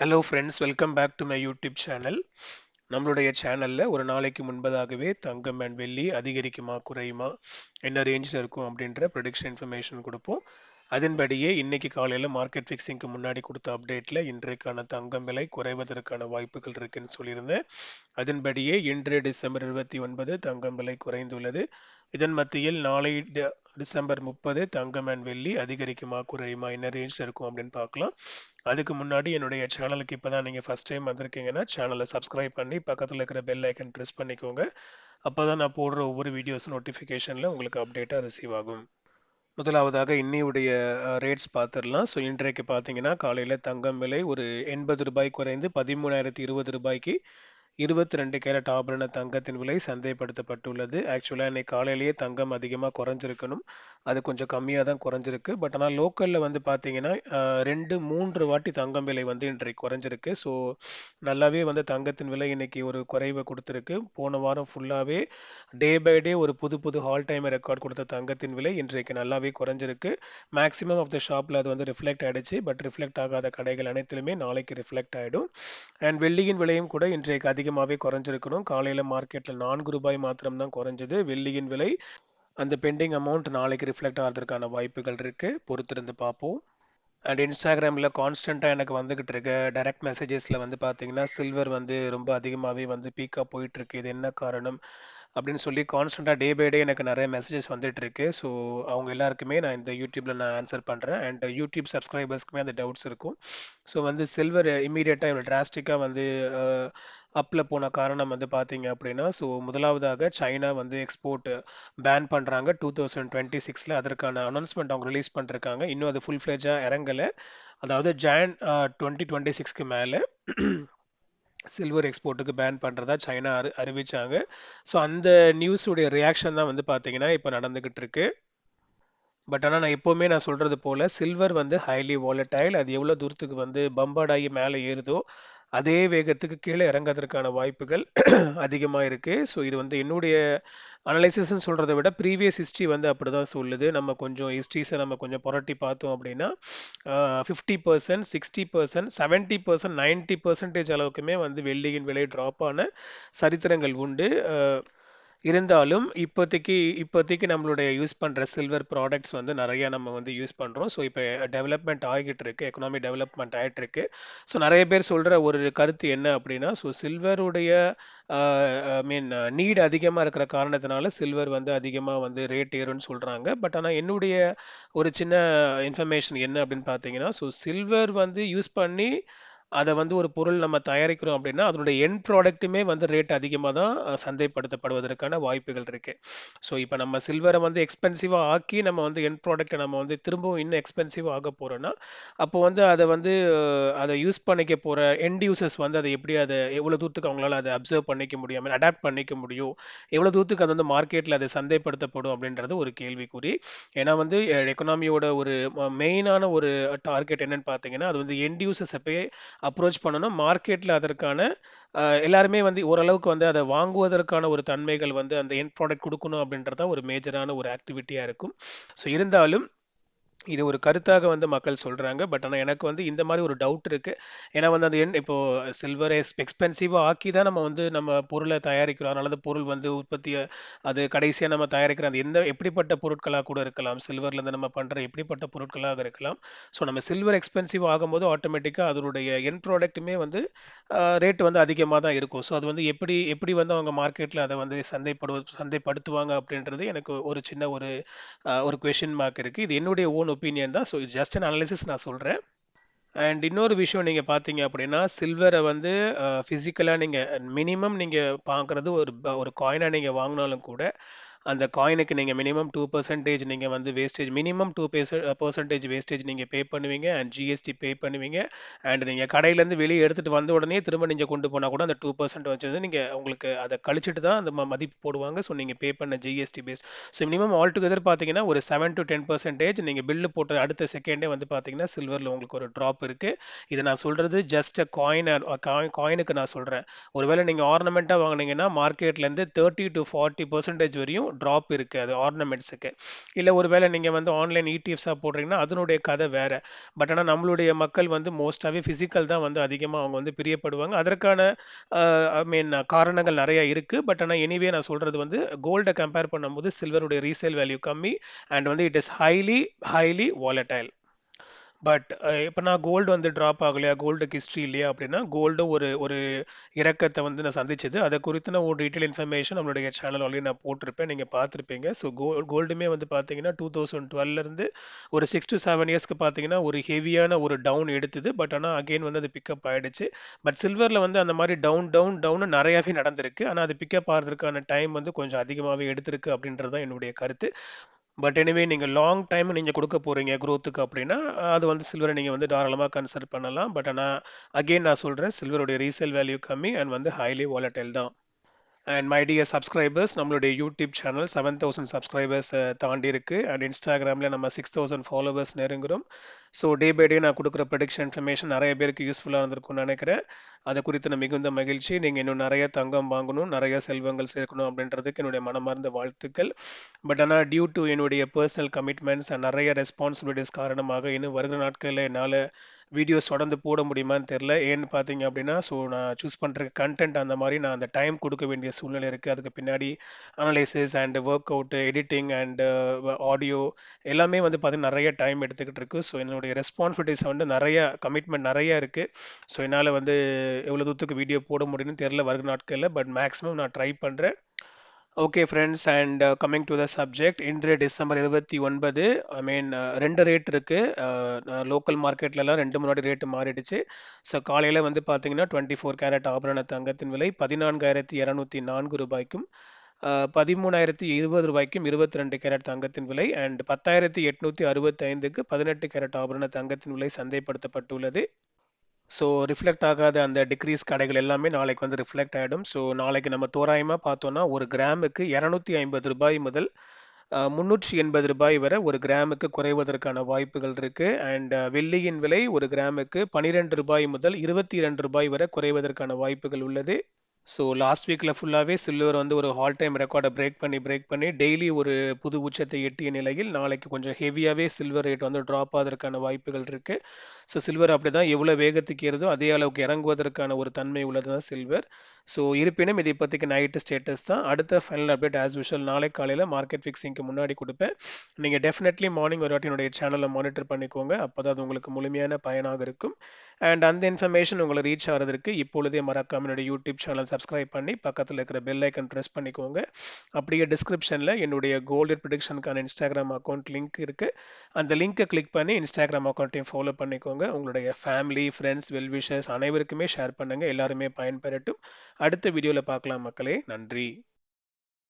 Hello friends, welcome back to my YouTube channel. நம்மளுடைய சேனலில் ஒரு நாளைக்கு முன்பதாகவே தங்கம் அண்ட் வெள்ளி அதிகரிக்குமா குறையுமா, என்ன ரேஞ்சில் இருக்கும் அப்படின்ற ப்ரொடிக்ஷன் இன்ஃபர்மேஷன் கொடுப்போம். அதன்படியே இன்னைக்கு காலையில் மார்க்கெட் ஃபிக்ஸிங்க்கு முன்னாடி கொடுத்த அப்டேட்டில் இன்றைக்கான தங்கம் விலை குறைவதற்கான வாய்ப்புகள் இருக்குன்னு சொல்லியிருந்தேன். அதன்படியே இன்று டிசம்பர் 29 தங்கம் விலை குறைந்துள்ளது. இதன் மத்தியில் நாளை டிசம்பர் 30 தங்கம் அண்ட் வெள்ளி அதிகரிக்குமா குறையுமா, என்ன ரேஞ்சில் இருக்கும் அப்படின்னு பார்க்கலாம். அதுக்கு முன்னாடி என்னுடைய சேனலுக்கு இப்போ தான் நீங்கள் ஃபஸ்ட் டைம் வந்திருக்கீங்கன்னா சேனலை சப்ஸ்கிரைப் பண்ணி பக்கத்தில் இருக்கிற பெல் ஐக்கன் ப்ரெஸ் பண்ணிக்கோங்க. அப்போ தான் நான் போடுற ஒவ்வொரு வீடியோஸ் நோட்டிஃபிகேஷனில் உங்களுக்கு அப்டேட்டாக ரிசீவ் ஆகும். முதலாவதாக இன்னையுடைய ரேட்ஸ் பார்த்துடலாம். ஸோ இன்றைக்கு பார்த்தீங்கன்னா காலையில் தங்கம் விலை ஒரு 80 ரூபாய் குறைந்து 13,020 ரூபாய்க்கு 22 கேரட் ஆபரண தங்கத்தின் விலை சந்தைப்படுத்தப்பட்டுள்ளது. ஆக்சுவலாக இன்னைக்கு காலையிலேயே தங்கம் அதிகமாக குறைஞ்சிருக்கணும், அது கொஞ்சம் கம்மியாக தான் குறைஞ்சிருக்கு. பட் ஆனால் லோக்கலில் வந்து பார்த்தீங்கன்னா 2-3 வாட்டி தங்கம் விலை வந்து இன்றைக்கு குறைஞ்சிருக்கு. ஸோ நல்லாவே வந்து தங்கத்தின் விலை இன்னைக்கு ஒரு குறைவை கொடுத்துருக்கு. போன வாரம் ஃபுல்லாகவே டே பை டே ஒரு புது புது ஹால் டைம் ரெக்கார்ட் கொடுத்த தங்கத்தின் விலை இன்றைக்கு நல்லாவே குறைஞ்சிருக்கு. மேக்ஸிமம் ஆஃப் த ஷாப்பில் அது வந்து ரிஃப்ளெக்ட் ஆகிடுச்சு. பட் ரிஃப்ளெக்ட் ஆகாத கடைகள் அனைத்திலுமே நாளைக்கு ரிஃப்ளெக்ட் ஆகிடும். அண்ட் வெள்ளியின் விலையும் கூட இன்றைக்கு அதிகமாகவே குறைஞ்சிருக்கணும். காலையில் மார்க்கெட்டில் 4 ரூபாய் மாத்திரம் தான் குறைஞ்சது. வெள்ளியின் விலை அந்த பெண்டிங் அமௌண்ட் நாளைக்கு ரிஃப்ளெக்ட் ஆகிறதுக்கான வாய்ப்புகள் இருக்குது, பொறுத்திருந்து பார்ப்போம். அண்ட் இன்ஸ்டாகிராமில் கான்ஸ்டண்ட்டாக எனக்கு வந்துகிட்டு இருக்க டைரக்ட் மெசேஜஸில் வந்து பார்த்தீங்கன்னா சில்வர் வந்து ரொம்ப அதிகமாகவே வந்து பீக்காக போயிட்டுருக்கு, இது என்ன காரணம் அப்படின்னு சொல்லி கான்ஸ்டண்ட்டாக டே பை டே எனக்கு நிறைய மெசேஜஸ் வந்துட்டு இருக்கு. ஸோ அவங்க எல்லாருக்குமே நான் இந்த யூடியூப்பில் நான் ஆன்சர் பண்ணுறேன். அண்ட் யூடியூப் சப்ஸ்கிரைபர்ஸ்க்குமே அந்த டவுட்ஸ் இருக்கும். ஸோ வந்து சில்வர் இம்மீடியட்டாக இவ்வளோ டிராஸ்டிக்காக வந்து அப்பில் போன காரணம் வந்து பார்த்தீங்க அப்படின்னா, ஸோ முதலாவதாக சைனா வந்து எக்ஸ்போர்ட் பேன் பண்ணுறாங்க 2026. அதற்கான அனௌன்ஸ்மெண்ட் அவங்க ரிலீஸ் பண்ணிருக்காங்க. இன்னும் அது ஃபுல் ஃப்ளெஜாக இறங்கலை. அதாவது ஜான் 2026க்கு மேலே சில்வர் எக்ஸ்போர்ட்டுக்கு பேன் பண்ணுறதா சைனா அறிவிச்சாங்க. ஸோ அந்த நியூஸுடைய ரியாக்ஷன் தான் வந்து பார்த்தீங்கன்னா இப்போ நடந்துக்கிட்டு இருக்கு. பட் ஆனால் நான் எப்போவுமே நான் சொல்கிறது போல் சில்வர் வந்து ஹைலி வாலட்டைல். அது எவ்வளோ தூரத்துக்கு வந்து பம்பார்ட் ஆகி மேலே ஏறுதோ அதே வேகத்துக்கு கீழே இறங்கிறதுக்கான வாய்ப்புகள் அதிகமாக இருக்குது. ஸோ இது வந்து என்னுடைய அனலைசிஸ்ன்னு சொல்கிறத விட ப்ரீவியஸ் ஹிஸ்ட்ரி வந்து அப்படி தான் சொல்லுது. நம்ம கொஞ்சம் ஹிஸ்ட்ரிஸை நம்ம கொஞ்சம் புரட்டி பார்த்தோம் அப்படின்னா 50%, 60%, 70%, 90% அளவுக்குமே வந்து வெள்ளியின் விலை ட்ராப் ஆன சரித்திரங்கள் உண்டு. இருந்தாலும் இப்போதைக்கு நம்மளுடைய யூஸ் பண்ணுற சில்வர் ப்ராடக்ட்ஸ் வந்து நிறைய நம்ம வந்து யூஸ் பண்ணுறோம். ஸோ இப்போ டெவலப்மெண்ட் ஆகிட்டு இருக்கு, எக்கனாமி டெவலப்மெண்ட் ஆகிட்டு இருக்கு. ஸோ நிறைய பேர் சொல்கிற ஒரு கருத்து என்ன அப்படின்னா, ஸோ சில்வருடைய ஐ மீன் நீட் அதிகமாக இருக்கிற காரணத்தினால சில்வர் வந்து அதிகமாக வந்து ரேட் ஏறும்னு சொல்கிறாங்க. பட் ஆனால் என்னுடைய ஒரு சின்ன இன்ஃபர்மேஷன் என்ன அப்படின்னு பார்த்தீங்கன்னா, ஸோ சில்வர் வந்து யூஸ் பண்ணி அதை வந்து ஒரு பொருள் நம்ம தயாரிக்கிறோம் அப்படின்னா அதனுடைய எண்ட் ப்ராடக்ட்டுமே வந்து ரேட் அதிகமாக தான் சந்தைப்படுத்தப்படுவதற்கான வாய்ப்புகள் இருக்கு. ஸோ இப்போ நம்ம சில்வரை வந்து எக்ஸ்பென்சிவாக ஆக்கி நம்ம வந்து எண்ட் ப்ராடக்ட்டை நம்ம வந்து திரும்பவும் இன்னும் எக்ஸ்பென்சிவாக ஆக போகிறோன்னா, அப்போ வந்து அதை வந்து அதை யூஸ் பண்ணிக்க போகிற எண்ட் யூசர்ஸ் வந்து அதை எப்படி அதை எவ்வளோ தூரத்துக்கு அவங்களால அதை அப்சர்வ் பண்ணிக்க முடியும், அடாப்ட் பண்ணிக்க முடியும், எவ்வளோ தூரத்துக்கு அது வந்து மார்க்கெட்டில் அதை சந்தைப்படுத்தப்படும் அப்படின்றது ஒரு கேள்விக்குறி. ஏன்னா வந்து எக்கனாமியோட ஒரு மெயினான ஒரு டார்கெட் என்னன்னு பார்த்தீங்கன்னா, அது வந்து எண்ட் யூசர்ஸை போய் அப்ரோச் பண்ணணும். மார்க்கெட்டில் அதற்கான எல்லாருமே வந்து ஓரளவுக்கு வந்து அதை வாங்குவதற்கான ஒரு தன்மைகள் வந்து அந்த எண்ட் ப்ராடக்ட் கொடுக்கணும் அப்படின்றத ஒரு மேஜரான ஒரு ஆக்டிவிட்டியாக இருக்கும். ஸோ இருந்தாலும் இது ஒரு கருத்தாக வந்து மக்கள் சொல்றாங்க. பட் ஆனால் எனக்கு வந்து இந்த மாதிரி ஒரு டவுட் இருக்கு. ஏன்னா வந்து அது இப்போ சில்வர் எக்ஸ்பென்சிவா ஆக்கி தான் நம்ம வந்து நம்ம பொருளை தயாரிக்கிறோம். அதனால அந்த பொருள் வந்து உற்பத்தியை அது கடைசியாக நம்ம தயாரிக்கிற அது எந்த எப்படிப்பட்ட பொருட்களாக கூட இருக்கலாம். சில்வர்ல இருந்து நம்ம பண்ற எப்படிப்பட்ட பொருட்களாக இருக்கலாம். ஸோ நம்ம சில்வர் எக்ஸ்பென்சிவ் ஆகும்போது ஆட்டோமேட்டிக்காக அதனுடைய எண்ட் ப்ராடக்ட்டுமே வந்து ரேட் வந்து அதிகமாக தான் இருக்கும். ஸோ அது வந்து எப்படி எப்படி வந்து அவங்க மார்க்கெட்டில் அதை வந்து சந்தைப்படுத்துவாங்க அப்படின்றது எனக்கு ஒரு சின்ன ஒரு கொஷின் மார்க் இருக்கு. இது என்னுடைய ஓன் ஒப்பீனியன் தான். ஸோ ஜஸ்ட் அன் அனாலிசிஸ் நான் சொல்றேன். அண்ட் இன்னொரு விஷயம் நீங்க பார்த்தீங்க அப்படின்னா, சில்வரை வந்து ஃபிசிக்கலா நீங்க மினிமம் நீங்க பார்க்குறது ஒரு காயினா நீங்க வாங்கினாலும் கூட, அந்த காயினுக்கு நீங்க மினிமம் 2% நீங்க வந்து வேஸ்டேஜ் மினிமம் 2% வேஸ்டேஜ் நீங்க பே பண்ணுவீங்க. அண்ட் ஜிஎஸ்டி பே பண்ணுவீங்க. அண்ட் நீங்க கடையிலேருந்து வெளியே எடுத்துட்டு வந்த உடனே திரும்ப நீங்க கொண்டு போனா கூட அந்த 2% வச்சது நீங்க உங்களுக்கு அதை கழிச்சிட்டு தான் அந்த மதிப்பு போடுவாங்க. ஸோ நீங்க பே பண்ண GST fees. So minimum altogether பார்த்தீங்கன்னா ஒரு 7-10% நீங்க பில்லு போட்ட அடுத்த செகண்டே வந்து பார்த்தீங்கன்னா சில்வரில் உங்களுக்கு ஒரு ட்ராப் இருக்கு. இதை நான் சொல்றது ஜஸ்ட் காயினுக்கு நான் சொல்றேன். ஒருவேளை நீங்க ஆர்னமெண்ட்டாக வாங்குனீங்கன்னா மார்க்கெட்லேருந்து 30-40% வரையும் ட்ராப் இருக்கு அது ஆர்னமெண்ட்ஸுக்கு. இல்லை ஒருவேளை நீங்கள் வந்து ஆன்லைன் இடிஎஃப்ஸாக போடுறீங்கன்னா அதனுடைய கதை வேற. பட் ஆனால் நம்மளுடைய மக்கள் வந்து மோஸ்டாகவே ஃபிசிக்கல் தான் வந்து அதிகமாக அவங்க வந்து பிரியப்படுவாங்க. அதற்கான ஐ மீன் காரணங்கள் நிறைய இருக்கு. பட் ஆனால் எனிவே நான் சொல்றது வந்து கோல்டை கம்பேர் பண்ணும்போது சில்வருடைய ரீசேல் வேல்யூ கம்மி அண்ட் வந்து it is highly volatile. But இப்போ நான் கோல்டு வந்து ட்ராப் ஆகலையா, கோல்டுக்கு ஹிஸ்ட்ரி இல்லையா அப்படின்னா, கோல்டும் ஒரு ஒரு இறக்கத்தை வந்து நான் சந்திச்சது. அதை குறித்துன ஒரு டீட்டெயில் இன்ஃபர்மேஷன் நம்மளுடைய சேனல் ஆல்ரெடி நான் போட்டிருப்பேன், நீங்கள் பார்த்துருப்பீங்க. ஸோ கோல்டுமே வந்து பார்த்தீங்கன்னா 2012லேருந்து ஒரு 6 to 7 இயர்ஸ்க்கு பார்த்தீங்கன்னா ஒரு ஹெவியான ஒரு டவுன் எடுத்தது. பட் ஆனால் அகெயின் வந்து அது பிக்கப் ஆயிடுச்சு. பட் சில்வரில் வந்து அந்த மாதிரி டவுன் டவுன் டவுன் நிறையாவே நடந்திருக்கு. ஆனால் அது பிக்கப் ஆகிறதுக்கான டைம் வந்து கொஞ்சம் அதிகமாகவே எடுத்திருக்கு அப்படின்றது தான் என்னுடைய கருத்து. பட் எனிவே நீங்கள் லாங் டைம் நீங்கள் கொடுக்க போகிறீங்க growth-க்கு அப்படின்னா அது வந்து சில்வரை நீங்கள் வந்து தாராளமாக கன்சிடர் பண்ணலாம். பட் ஆனால் அகெயின் நான் சொல்கிறேன், சில்வருடைய ரீசேல் வேல்யூ கம்மி அண்ட் வந்து ஹைலி வாலடைல் தான். அண்ட் மை டியர் சப்ஸ்கிரைபர்ஸ், நம்மளுடைய யூடியூப் சேனல் 7000 சப்ஸ்கிரைபர்ஸ் தாண்டி இருக்கு. அண்ட் இன்ஸ்டாகிராமில் நம்ம 6000 ஃபாலோவர்ஸ் நெருங்குறோம். ஸோ டே பை டே நான் கொடுக்குற ப்ரெடிக்ஷன் இன்ஃபர்மேஷன் நிறைய பேருக்கு யூஸ்ஃபுல்லாக இருந்திருக்கும்னு நினைக்கிறேன். அதை குறித்து நான் மிகுந்த மகிழ்ச்சி. நீங்கள் இன்னும் நிறைய தங்கம் வாங்கணும், நிறைய செல்வங்கள் சேர்க்கணும் அப்படின்றதுக்கு என்னுடைய மனமார்ந்த வாழ்த்துக்கள். பட் ஆனால் டியூ டு என்னுடைய பர்சனல் கமிட்மெண்ட்ஸ் அண்ட் நிறைய ரெஸ்பான்சிபிலிட்டிஸ் காரணமாக இன்னும் வருகிற நாட்களில் என்னால் வீடியோஸ் தொடர்ந்து போட முடியுமான்னு தெரில. ஏன்னு பார்த்தீங்க அப்படின்னா, ஸோ நான் சூஸ் பண்ணுற கண்டென்ட் அந்த மாதிரி நான் அந்த டைம் கொடுக்க வேண்டிய சூழ்நிலை இருக்குது. அதுக்கு பின்னாடி analysis and work out, editing and audio எல்லாமே வந்து பார்த்தீங்கன்னா நிறைய டைம் எடுத்துக்கிட்டு இருக்கு. ஸோ என்னுடைய ரெஸ்பான்சிபிலிட்டிஸ் வந்து நிறைய கமிட்மெண்ட் நிறைய இருக்குது. ஸோ என்னால் வந்து எவ்வளோ தூரத்துக்கு வீடியோ போட முடியும்னு தெரில வருகிற நாட்களில். பட் மேக்ஸிமம் நான் ட்ரை பண்ணுறேன். Okay friends, and coming to the subject, இன்றைய டிசம்பர் 29, ஐ மீன் 2 ரேட் இருக்கு. லோக்கல் மார்க்கெட்லலாம் 2 முன்னாடி ரேட்டு மாறிடுச்சு. ஸோ காலையில் வந்து பார்த்தீங்கன்னா 24 கேரட் ஆபரண தங்கத்தின் விலை 14,204 ரூபாய்க்கும் 13,020 ரூபாய்க்கும் 22 கேரட் தங்கத்தின் விலை அண்ட் 10,865க்கு 18 கேரட் ஆபரண தங்கத்தின் விலை சந்தைப்படுத்தப்பட்டுள்ளது. ஸோ ரிஃப்ளெக்ட் ஆகாத அந்த டிக்ரீஸ் கடைகள் எல்லாமே நாளைக்கு வந்து ரிஃப்ளெக்ட் ஆகிடும். ஸோ நாளைக்கு நம்ம தோராயமாக பார்த்தோன்னா ஒரு கிராமுக்கு 250 ரூபாய் முதல் 380 ரூபாய் வரை ஒரு கிராமுக்கு குறைவதற்கான வாய்ப்புகள் இருக்கு. அண்ட் வெள்ளியின் விலை ஒரு கிராமுக்கு 12 ரூபாய் முதல் 22 ரூபாய் வரை குறைவதற்கான வாய்ப்புகள் உள்ளது. ஸோ லாஸ்ட் வீக்கில் ஃபுல்லாகவே சில்வர் வந்து ஒரு ஆல் டைம் ரெக்கார்டை பிரேக் பண்ணி டெய்லி ஒரு புது உச்சத்தை எட்டிய நிலையில் நாளைக்கு கொஞ்சம் ஹெவியாகவே சில்வர் ரேட் வந்து ட்ராப் ஆவதற்கான வாய்ப்புகள் இருக்குது. ஸோ சில்வர் அப்படி தான் எவ்வளோ வேகத்துக்கு ஏறுதோ அதே அளவுக்கு இறங்குவதற்கான ஒரு தன்மை உள்ளது தான் சில்வர். ஸோ இருப்பினும் இதை பற்றிக்கு நைட்டு ஸ்டேட்டஸ் தான். அடுத்த ஃபைனல் அப்டேட் ஆஸ் யூஷுவல் நாளை காலையில் மார்க்கெட் ஃபிக்ஸிங்க்கு முன்னாடி கொடுப்பேன். நீங்கள் டெஃபினெட்லி மார்னிங் ஒரு வாட்டி என்னுடைய சேனலை மானிட்டர் பண்ணிக்கோங்க. அப்போ தான் அது உங்களுக்கு முழுமையான பயனாக இருக்கும். அண்ட் அந்த இன்ஃபர்மேஷன் உங்களை ரீச் ஆகிறதுக்கு இப்பொழுதே மறக்காம என்னுடைய யூடியூப் சேனல் சப்ஸ்கிரைப் பண்ணி பக்கத்தில் இருக்கிற பெல் ஐக்கன் ப்ரெஸ் பண்ணிக்கோங்க. அப்படியே டிஸ்கிரிப்ஷனில் என்னுடைய கோல்டு ப்ரிடிக்ஷனுக்கான இன்ஸ்டாகிராம் அக்கௌண்ட் லிங்க் இருக்குது. அந்த லிங்க்கை கிளிக் பண்ணி இன்ஸ்டாகிராம் அக்கௌண்ட்டையும் ஃபாலோ பண்ணிக்கோங்க. உங்களுடைய ஃபேமிலி, ஃப்ரெண்ட்ஸ், வெல்விஷர்ஸ் அனைவருக்குமே ஷேர் பண்ணுங்கள். எல்லாருமே பயன்பெறட்டும். அடுத்த வீடியோவில் பார்க்கலாம் மக்களே. நன்றி.